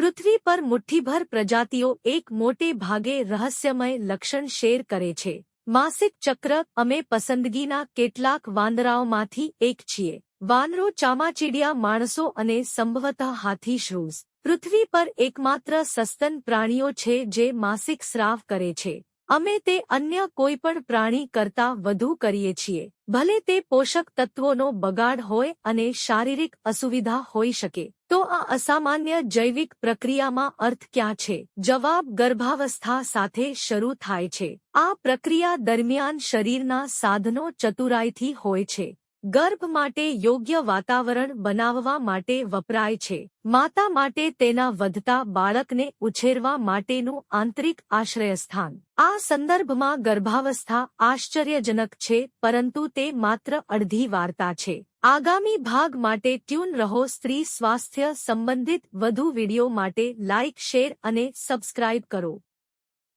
પૃથ્વી પર મુઠ્ઠીભર પ્રજાતિઓ એક મોટે ભાગે રહસ્યમય લક્ષણ શેર કરે છે. માસિક ચક્ર. અમે પસંદગીના કેટલાક વાંદરાઓમાંથી એક છીએ. વાનરો, ચામાચીડિયા, માણસો અને સંભવતઃ હાથી. શ્રૂઝ પૃથ્વી પર એકમાત્ર સસ્તન પ્રાણીઓ છે જે માસિક સ્રાવ કરે છે. અમે તે અન્ય કોઈપણ પ્રાણી કરતાં વધુ કરીએ છીએ, ભલે તે પોષક તત્વોનો બગાડ હોય અને શારીરિક અસુવિધા હોઈ શકે. તો આ અસામાન્ય જૈવિક પ્રક્રિયામાં અર્થ ક્યાં છે? જવાબ: ગર્ભાવસ્થા સાથે શરૂ થાય છે. આ પ્રક્રિયા દરમિયાન શરીરના સાધનો ચતુરાઈથી હોય છે. ગર્ભ માટે યોગ્ય વાતાવરણ બનાવવા માટે વપરાય છે. માતા માટે તેના વધતા બાળકને ઉછેરવા માટેનું આંતરિક આશ્રયસ્થાન. આ સંદર્ભમાં ગર્ભાવસ્થા આશ્ચર્યજનક છે, પરંતુ તે માત્ર અડધી વાર્તા છે. આગામી ભાગ માટે ટ્યુન રહો. સ્ત્રી સ્વાસ્થ્ય સંબંધિત વધુ વિડિયો માટે લાઇક, શેર અને સબસ્ક્રાઇબ કરો.